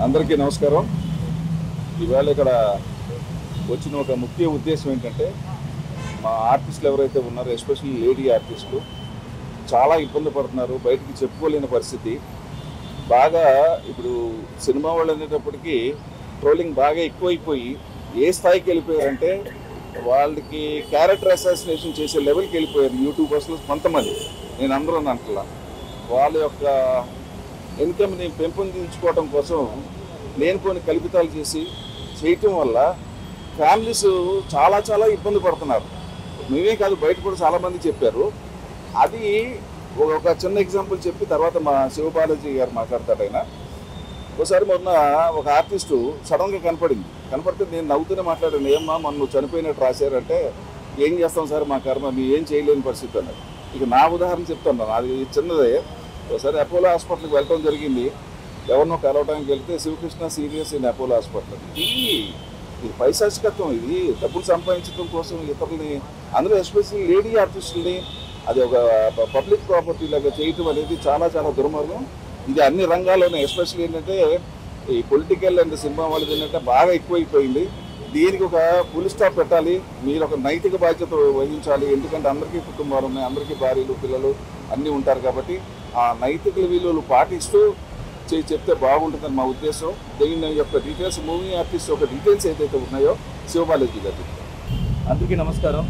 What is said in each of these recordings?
అందరికీ నమస్కారం. ఇవాళ ఇక్కడ వచ్చిన ఒక ముఖ్య ఉద్దేశం ఏంటంటే, మా ఆర్టిస్టులు ఎవరైతే ఉన్నారో, ఎస్పెషల్లీ లేడీ ఆర్టిస్టులు చాలా ఇబ్బంది పడుతున్నారు, బయటికి చెప్పుకోలేని పరిస్థితి. బాగా ఇప్పుడు సినిమా వాళ్ళు అనేటప్పటికీ ట్రోలింగ్ బాగా ఎక్కువైపోయి ఏ స్థాయికి వెళ్ళిపోయారంటే, వాళ్ళకి క్యారెక్టర్ అసాసినేషన్ చేసే లెవెల్కి వెళ్ళిపోయారు యూట్యూబర్స్లో కొంతమంది. నేను అందరూ అంటలా, వాళ్ళ యొక్క ఇన్కమ్ని పెంపొందించుకోవడం కోసం లేనిపోని కల్పితాలు చేయటం వల్ల ఫ్యామిలీస్ చాలా చాలా ఇబ్బంది పడుతున్నారు. మేమే కాదు, బయట కూడా చాలామంది చెప్పారు. అది ఒక చిన్న ఎగ్జాంపుల్ చెప్పి తర్వాత మా శివబాలాజీ గారు మాట్లాడతాడు. ఆయన ఒకసారి మొన్న ఒక ఆర్టిస్టు సడన్గా కనపడితే నేను నవ్వుతూనే మాట్లాడాను, ఏమ్మా మొన్న నువ్వు చనిపోయినట్టు రాశారంటే, ఏం చేస్తాం సార్ మా కర్మ, మేము ఏం చేయలేని పరిస్థితి అన్నారు. ఇక నా ఉదాహరణ చెప్తాను, అది చిన్నదే. ఒకసారి అపోలో హాస్పిటల్కి వెళ్ళడం జరిగింది. ఎవరినో కలవడానికి వెళ్తే Shivakrishna serious in Apollo hospital. ఇది పైశాచికత్వం, ఇది డబ్బులు సంపాదించడం కోసం ఇతరులని, అందులో ఎస్పెషల్లీ లేడీ ఆర్టిస్టులని అది ఒక పబ్లిక్ ప్రాపర్టీ లాగా చేయటం అనేది చాలా చాలా దుర్మార్గం. ఇది అన్ని రంగాల్లోనే, ఎస్పెషల్లీ ఏంటంటే ఈ పొలిటికల్ అండ్ సినిమా వాళ్ళది ఏంటంటే బాగా ఎక్కువైపోయింది. దీనికి ఒక ఫుల్ స్టాప్ పెట్టాలి. మీరు ఒక నైతిక బాధ్యత వహించాలి. ఎందుకంటే అందరికీ కుటుంబాలు ఉన్నాయి, అందరికీ భార్యలు పిల్లలు అన్నీ ఉంటారు. కాబట్టి ఆ నైతిక విలువలు పాటిస్తూ చెప్తే బాగుంటుందని మా ఉద్దేశం. దీని యొక్క డీటెయిల్స్, మూవీ ఆర్టిస్ట్ యొక్క డీటెయిల్స్ ఏదైతే ఉన్నాయో శివబాలాజీ గారు. అందరికీ నమస్కారం.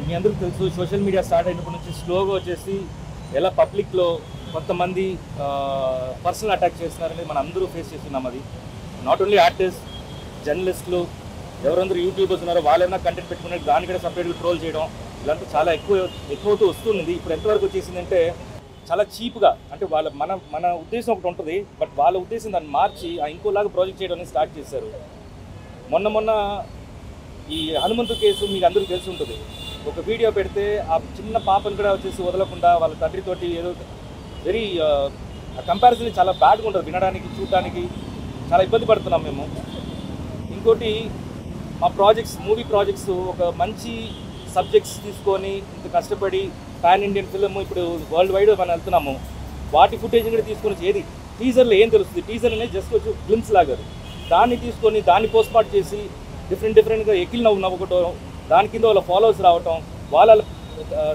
మీ అందరికీ తెలుసు, సోషల్ మీడియా స్టార్ట్ అయినప్పటి నుంచి స్లోగా వచ్చేసి ఎలా పబ్లిక్లో కొంతమంది పర్సనల్ అటాక్ చేస్తున్నారనేది మనం అందరూ ఫేస్ చేస్తున్నాం. అది నాట్ ఓన్లీ ఆర్టిస్ట్, జర్నలిస్టులు, ఎవరందరూ యూట్యూబర్స్ ఉన్నారో వాళ్ళైనా కంటెంట్ పెట్టుకున్నట్టు దాని కూడా సపరేట్గా ట్రోల్ చేయడం ఇలాంటి చాలా ఎక్కువవుతూ వస్తుంది. ఇప్పుడు ఎంతవరకు వచ్చేసిందంటే చాలా చీప్గా, అంటే మన ఉద్దేశం ఒకటి ఉంటుంది, బట్ వాళ్ళ ఉద్దేశం దాన్ని మార్చి ఇంకోలాగా ప్రాజెక్ట్ చేయడం అనేది స్టార్ట్ చేశారు. మొన్న ఈ హనుమంతు కేసు మీకు అందరికీ తెలిసి ఉంటుంది. ఒక వీడియో పెడితే ఆ చిన్న పాపను కూడా వచ్చేసి వదలకుండా వాళ్ళ తండ్రితోటి ఏదో వెరీ కంపారిజన్ చాలా బ్యాడ్గా ఉంటుంది, వినడానికి చూడడానికి చాలా ఇబ్బంది పడుతున్నాం మేము. ఇంకోటి మా మూవీ ప్రాజెక్ట్స్ ఒక మంచి సబ్జెక్ట్స్ తీసుకొని ఇంత కష్టపడి పాన్ ఇండియన్ ఫిల్మ్ ఇప్పుడు వరల్డ్ వైడ్ మనం వెళ్తున్నాము. వాటి ఫుటేజ్ కూడా తీసుకొని ఏది టీజర్లో ఏం తెలుస్తుంది, టీజర్ అనేది జస్ట్ వచ్చి గ్లిమ్స్ లాగా, దాన్ని తీసుకొని దాన్ని పోస్ట్మార్ట్ చేసి డిఫరెంట్గా ఎక్కిల్ నవ్వుకోవటం, దాని కింద వాళ్ళ ఫాలోవర్స్ రావటం, వాళ్ళ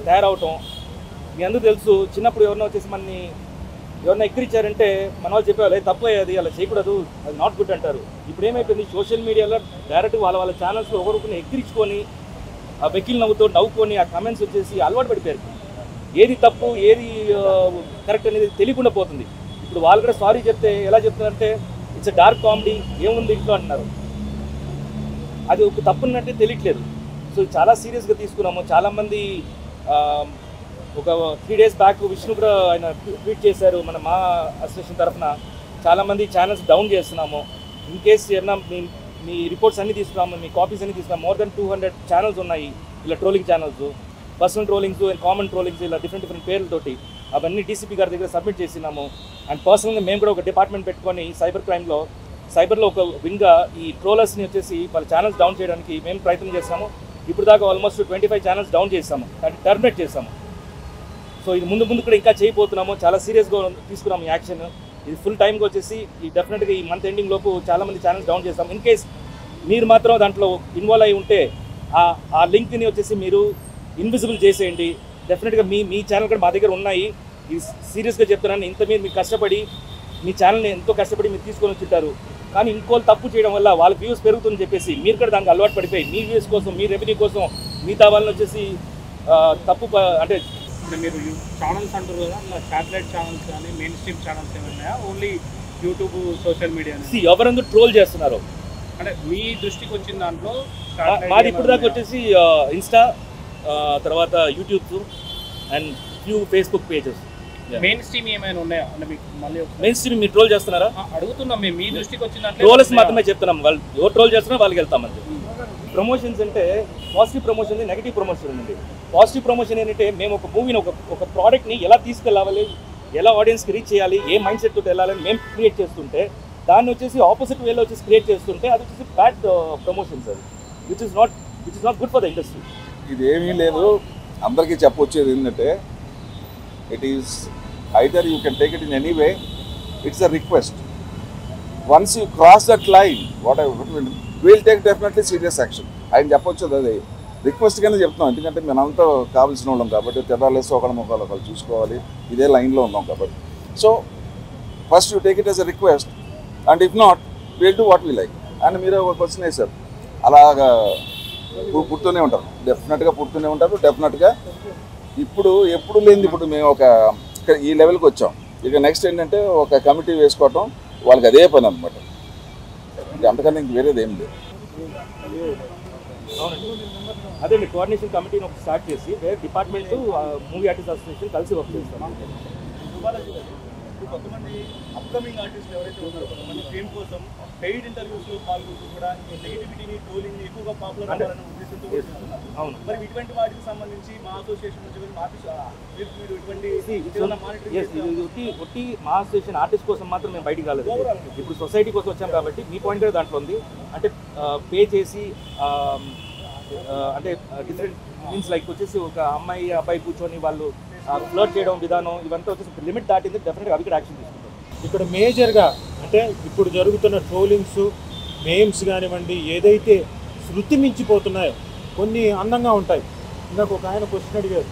తయారవటం. మీ అందరూ తెలుసు, చిన్నప్పుడు ఎవరైనా వచ్చేసి మనని ఎవరైనా ఎక్కిరిచ్చారంటే మన వాళ్ళు చెప్పేవాళ్ళు తప్పు అది అలా చేయకూడదు, అది నాట్ గుడ్ అంటారు. ఇప్పుడు ఏమైపోయింది, సోషల్ మీడియాలో డైరెక్ట్ వాళ్ళ ఛానల్స్లో ఒకరిని ఎక్కిరించుకొని ఆ వెకిల్ నవ్వుకొని ఆ కమెంట్స్ వచ్చేసి అలవాటు పడిపోయారు. ఏది తప్పు ఏది కరెక్ట్ అనేది తెలియకుండా పోతుంది. ఇప్పుడు వాళ్ళు కూడా సారీ చెప్తే ఎలా చెప్తున్నారంటే ఇట్స్ డార్క్ కామెడీ, ఏముంది ఇంట్లో అంటున్నారు. అది ఒక తప్పున్నట్టే తెలియట్లేదు. సో చాలా సీరియస్గా తీసుకున్నాము. చాలామంది ఒక 3 days బ్యాక్ విష్ణు కూడా ఆయన ట్వీట్ చేశారు, మా అసోసియేషన్ తరఫున చాలామంది ఛానల్స్ డౌన్ చేస్తున్నాము. ఇన్ కేస్ ఏమన్నా మీ రిపోర్ట్స్ అన్నీ తీసుకున్నాము, మీ కాపీస్ అన్నీ తీసుకున్నాము. మోర్ దెన్ 200 ఛానల్స్ ఉన్నాయి ఇలా trolling channels, personal trollings and common trollings, ఇలా డిఫరెంట్ పేర్లతోటి అవన్నీ డీసీపీ గారి దగ్గర సబ్మిట్ చేసినాము. అండ్ పర్సనల్గా మేము కూడా ఒక డిపార్ట్మెంట్ పెట్టుకొని సైబర్లో ఒక వింగ్గా ఈ ట్రోలర్స్ని వచ్చేసి వాళ్ళ ఛానల్స్ డౌన్ చేయడానికి మేము ప్రయత్నం చేస్తాము. ఇప్పుడు దాకా ఆల్మోస్ట్ 25 ఛానల్స్ డౌన్ చేస్తాము, అంటే టర్మినేట్ చేస్తాము. సో ఇది ముందు కూడా ఇంకా చేయబోతున్నాము. చాలా సీరియస్గా తీసుకున్నాము ఈ యాక్షన్. ఇది ఫుల్ టైంకి వచ్చేసి డెఫినెట్గా ఈ మంత్ ఎండింగ్ లోపు చాలామంది ఛానల్స్ డౌన్ చేస్తాం. ఇన్ కేస్ మీరు మాత్రం దాంట్లో ఇన్వాల్వ్ అయి ఉంటే ఆ లింక్ని వచ్చేసి మీరు ఇన్విజిబుల్ చేసేయండి. డెఫినెట్గా మీ ఛానల్ కూడా మా దగ్గర ఉన్నాయి. ఇది సీరియస్గా చెప్తున్నాను. మీరు కష్టపడి మీ ఛానల్ని ఎంతో కష్టపడి మీరు తీసుకొని వచ్చింటారు, కానీ ఇంకోళ్ళు తప్పు చేయడం వల్ల వాళ్ళ వ్యూస్ పెరుగుతుందని చెప్పేసి మీరు కూడా దానికి అలవాటు పడిపోయి మీ వ్యూస్ కోసం, మీ రెవెన్యూ కోసం మిగతా వాళ్ళని వచ్చేసి తప్పు అంటే మీరు ఛానల్స్ అంటారు కదా, శాటిలైట్ ఛానల్స్ కానీ మెయిన్ స్ట్రీమ్ ఛానల్స్ ఏమన్నాయా, ఓన్లీ యూట్యూబ్ సోషల్ మీడియా ఎవరందరూ ట్రోల్ చేస్తున్నారు అంటే మీ దృష్టికి వచ్చిన దాంట్లో మాది ఇప్పుడు దాకా వచ్చేసి ఇన్స్టా, తర్వాత YouTube and few Facebook pages. Main stream ఏమైనా ఉన్నాయా అంటే మీకు మళ్ళీ మెయిన్ స్ట్రీమ్ మీరు ట్రోల్ చేస్తున్నారా? అడుగుతున్నాం మేము, మీ దృష్టికి వచ్చిన దాంట్లో ట్రోలర్స్ మాత్రమే చెప్తున్నాం. వాళ్ళు ఎవరు ట్రోల్ చేస్తున్నారో వాళ్ళకి వెళ్తామండి. ప్రమోషన్స్ అంటే పాజిటివ్ ప్రమోషన్ ఉంది, నెగిటివ్ ప్రమోషన్ ఉంది. పాజిటివ్ ప్రమోషన్ ఏంటంటే మేము ఒక మూవీని ఒక ప్రోడక్ట్ని ఎలా తీసుకెళ్ళాలి, ఎలా ఆడియన్స్కి రీచ్ చేయాలి, ఏ మైండ్ సెట్ తోటి వెళ్ళాలని మేము క్రియేట్ చేస్తుంటే, దాన్ని వచ్చేసి ఆపోజిట్ వేలో వచ్చేసి క్రియేట్ చేస్తుంటే అది వచ్చేసి బ్యాడ్ ప్రమోషన్స్, అది which is not good for the industry. ఇది ఏమీ లేదు, అందరికీ చెప్పొచ్చేది ఏంటంటే, it is either you can take it in any way, it's a request. Once you cross that line what will take definitely serious action. ఆయన చెప్పొచ్చు అది request కింద చెప్తున్నాం, ఎందుకంటే మనంతా కావాల్సిన వాళ్ళం కాబట్టి తెల్లాలేసి ఒకళ్ళ ముఖాలు ఒకళ్ళు చూసుకోవాలి, ఇదే లైన్లో ఉన్నాం కాబట్టి. So first you take it as a request and if not will do what we like. And మీరు ఒక క్వశ్చన్ వేశారు, అలాగా పుడుతూనే ఉంటారు, డెఫినెట్గా పుడుతూనే ఉంటారు. డెఫినెట్గా ఇప్పుడు ఎప్పుడు లేనిది ఇప్పుడు మేము ఒక ఈ లెవెల్కి వచ్చాం. ఇక నెక్స్ట్ ఏంటంటే ఒక కమిటీ వేసుకోవటం, వాళ్ళకి అదే పని అనమాట, అంతకన్నా ఇంక వేరేది ఏం లేదు. అవునండి, అదే మీ కోఆర్డినేషన్ కమిటీని ఒకటి స్టార్ట్ చేసి వేరే డిపార్ట్మెంట్ మూవీ ఆర్టిస్ట్ అసోసియేషన్ కలిసి వర్క్ చేస్తాం. కొంతమంది అప్కమింగ్ ఆర్టిస్టులు ఎవరైతే ఉన్నారో కొంతమంది ఫేమ్ కోసం పెయిడ్ ఇంటర్వ్యూస్లో పాల్గొంటూ కూడా ఈ నెగిటివిటీని ట్రోలింగ్ ఎక్కువగా పాపులర్ అవ్వాలనే ఉద్దేశంతో కూడా చేస్తున్నారు. అవును, మరి ఇటువంటి వాటికి సంబంధించి మా అసోసియేషన్ నుంచి మీరు ఇటువంటి ఒట్టి మా అసోసియేషన్ ఆర్టిస్ట్ కోసం మాత్రం మేము బయటికి రాలేదు. ఇప్పుడు సొసైటీ కోసం వచ్చాం కాబట్టి మీ పాయింట్ కూడా దాంట్లో ఉంది. అంటే పే చేసి అంటే డిఫరెంట్ మీన్స్ లైక్ వచ్చేసి ఒక అమ్మాయి అబ్బాయి కూర్చొని వాళ్ళు ఫ్లర్ట్ చేయడం విధానం ఇవంతా వచ్చేసి లిమిట్ దాటింది, డెఫినెట్గా అవి కూడా యాక్షన్ తీసుకుంటాం. ఇక్కడ మేజర్గా అంటే ఇప్పుడు జరుగుతున్న ట్రోలింగ్స్ మేమ్స్ కానివ్వండి ఏదైతే శృతి మించిపోతున్నాయో కొన్ని అందంగా ఉంటాయి. ఇందాక ఒక ఆయన క్వశ్చన్ అడిగారు,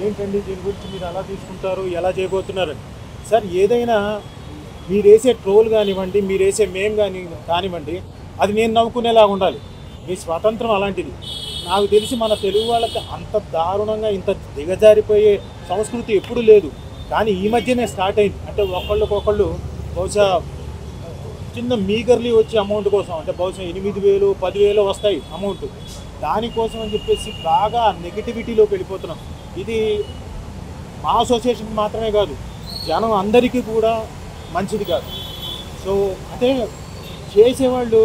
ఏంటండి దీని గురించి మీరు అలా తీసుకుంటారు, ఎలా చేయబోతున్నారని. సార్ ఏదైనా మీరు వేసే ట్రోల్ కానివ్వండి, మీరు వేసే మేమ్ కానివ్వండి, అది నేను నవ్వుకునేలాగా ఉండాలి. మీ స్వాతంత్రం అలాంటిది. నాకు తెలిసి మన తెలుగు వాళ్ళకి అంత దారుణంగా ఇంత దిగజారిపోయే సంస్కృతి ఎప్పుడూ లేదు, కానీ ఈ మధ్యనే స్టార్ట్ అయింది. అంటే ఒకళ్ళు బహుశా చిన్న మీగర్లీ వచ్చే అమౌంట్ కోసం, అంటే బహుశా 8,000 10,000 వస్తాయి అమౌంట్, దానికోసం అని చెప్పేసి బాగా నెగిటివిటీలోకి వెళ్ళిపోతున్నాం. ఇది మా అసోసియేషన్ మాత్రమే కాదు, జనం అందరికీ కూడా మంచిది కాదు. సో అంటే చేసేవాళ్ళు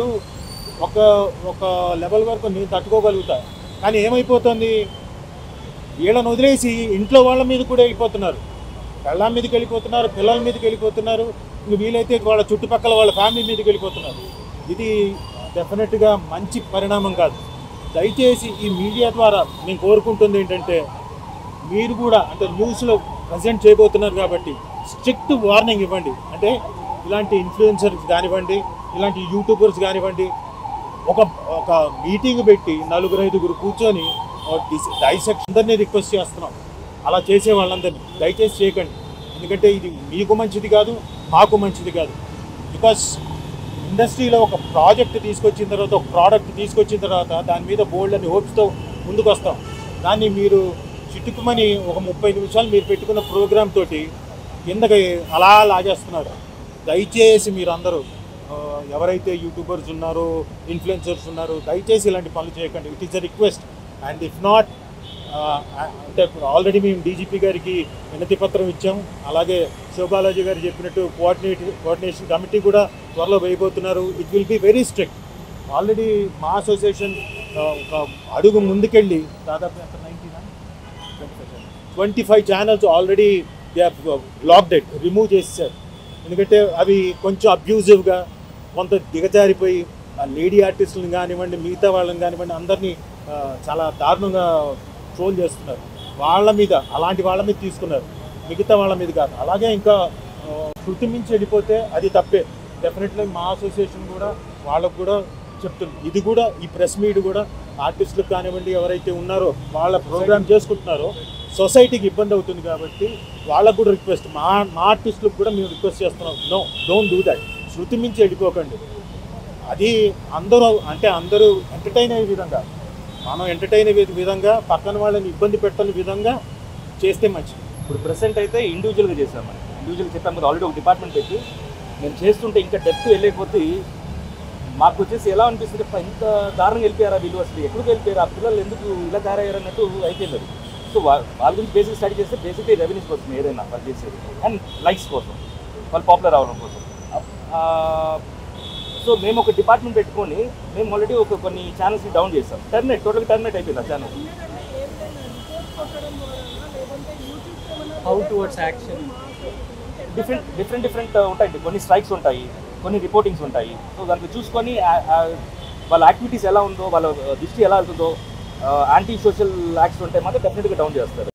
ఒక లెవెల్ వరకు నేను తట్టుకోగలుగుతా, కానీ ఏమైపోతుంది, వీళ్ళని వదిలేసి ఇంట్లో వాళ్ళ మీద కూడా వెళ్ళిపోతున్నారు, పెళ్ళాం మీదకి వెళ్ళిపోతున్నారు, పిల్లల మీదకి వెళ్ళిపోతున్నారు, ఇంక వీలైతే వాళ్ళ చుట్టుపక్కల వాళ్ళ ఫ్యామిలీ మీదకి వెళ్ళిపోతున్నారు. ఇది డెఫినెట్గా మంచి పరిణామం కాదు. దయచేసి ఈ మీడియా ద్వారా నేను కోరుకుంటుంది ఏంటంటే, మీరు కూడా అంటే న్యూస్లో ప్రజెంట్ చేయబోతున్నారు కాబట్టి స్ట్రిక్ట్ వార్నింగ్ ఇవ్వండి. అంటే ఇలాంటి ఇన్ఫ్లుయెన్సర్స్ కానివ్వండి, ఇలాంటి యూట్యూబర్స్ కానివ్వండి, ఒక మీటింగ్ పెట్టి 4-5 కూర్చొని డైసెక్షన్ అందరినీ రిక్వెస్ట్ చేస్తున్నాం, అలా చేసే వాళ్ళందరినీ దయచేసి చేయకండి. ఎందుకంటే ఇది మీకు మంచిది కాదు, మాకు మంచిది కాదు. బికాస్ ఇండస్ట్రీలో ఒక ప్రాజెక్ట్ తీసుకొచ్చిన తర్వాత, ఒక ప్రోడక్ట్ తీసుకొచ్చిన తర్వాత దాని మీద బోల్డ్ అని హోప్స్తో ముందుకు వస్తాం. దాన్ని మీరు చిట్టుకుమని ఒక 30 నిమిషాలు మీరు పెట్టుకున్న ప్రోగ్రామ్ తోటి కిందకి అలా లాగేస్తున్నారు. దయచేసి మీరు అందరూ ఎవరైతే యూట్యూబర్స్ ఉన్నారో, ఇన్ఫ్లుయెన్సర్స్ ఉన్నారో, దయచేసి ఇలాంటి పనులు చేయకండి. It is a request. And if not అంటే ఆల్రెడీ మేము డీజీపీ గారికి వినతి పత్రం ఇచ్చాము. అలాగే శివబాలాజీ గారు చెప్పినట్టు కోఆర్డినేషన్ కమిటీ కూడా త్వరలో వేయబోతున్నారు. It will be very strict. Already మా అసోసియేషన్ ఒక అడుగు ముందుకెళ్ళి దాదాపు 25 channels already they blocked it, remove చేసేసారు. ఎందుకంటే అవి కొంచెం అబ్యూజివ్గా కొంత దిగజారిపోయి లేడీ ఆర్టిస్టులను కానివ్వండి, మిగతా వాళ్ళని కానివ్వండి, అందరినీ చాలా దారుణంగా ట్రోల్ చేస్తున్నారు. అలాంటి వాళ్ళ మీద తీసుకున్నారు, మిగతా వాళ్ళ మీద కాదు. అలాగే ఇంకా శృతి మించి వెళ్ళిపోతే అది తప్పే. డెఫినెట్లీ మా అసోసియేషన్ కూడా వాళ్ళకు కూడా చెప్తుంది. ఇది కూడా ఈ ప్రెస్ మీట్ కూడా ఆర్టిస్టులకు కానివ్వండి, ఎవరైతే ఉన్నారో వాళ్ళ ప్రోగ్రామ్ చేసుకుంటున్నారో సొసైటీకి ఇబ్బంది అవుతుంది కాబట్టి వాళ్ళకు కూడా రిక్వెస్ట్, మా ఆర్టిస్టులకు కూడా మేము రిక్వెస్ట్ చేస్తున్నాం, నో డోంట్ డూ దట్. శృతి మించి వెళ్ళిపోకండి. అది అందరూ ఎంటర్టైన్ అయ్యే విధంగా, మనం ఎంటర్టైన్ అయ్యే విధంగా, పక్కన వాళ్ళని ఇబ్బంది పెట్టని విధంగా చేస్తే మంచిది. ఇప్పుడు ప్రెసెంట్ అయితే ఇండివిజువల్గా చేసాం. మనం ఇండివిజువల్గా చెప్పాము కదా, ఆల్రెడీ ఒక డిపార్ట్మెంట్ పెట్టి మేము చేస్తుంటే ఇంకా డెప్త్ వెళ్ళకపోతే మాకు వచ్చేసి ఎలా అనిపిస్తుంది, ఇంత దారుణంగా వెళ్ళిపోయారా వీళ్ళు, అసలు ఎక్కడికి వెళ్ళిపోయారు, ఆ పిల్లలు ఎందుకు ఇలా తయారయ్యారు అన్నట్టు అయిపోయింది. సో వాళ్ళ గురించి బేసిక్ స్టడీ చేస్తే బేసిక్లీ రెవెన్యూస్ కోసం ఏదైనా వాళ్ళు చేసేది, అండ్ లైక్స్ కోసం, వాళ్ళు పాపులర్ అవ్వడం కోసం. సో మేము ఒక డిపార్ట్మెంట్ పెట్టుకొని మేము ఆల్రెడీ కొన్ని ఛానల్స్ని డౌన్ చేస్తాం. టోటల్గా టర్మినేట్ అయిపోయింది ఆ channel. How towards action different ఉంటాయి. కొన్ని స్ట్రైక్స్ ఉంటాయి, కొన్ని రిపోర్టింగ్స్ ఉంటాయి. సో దానికి చూసుకొని వాళ్ళ యాక్టివిటీస్ ఎలా ఉందో, వాళ్ళ దృష్టి ఎలా వెళ్తుందో, యాంటీ సోషల్ యాక్ట్స్ ఉంటే మాత్రం డెఫినెట్గా డౌన్ చేస్తారు.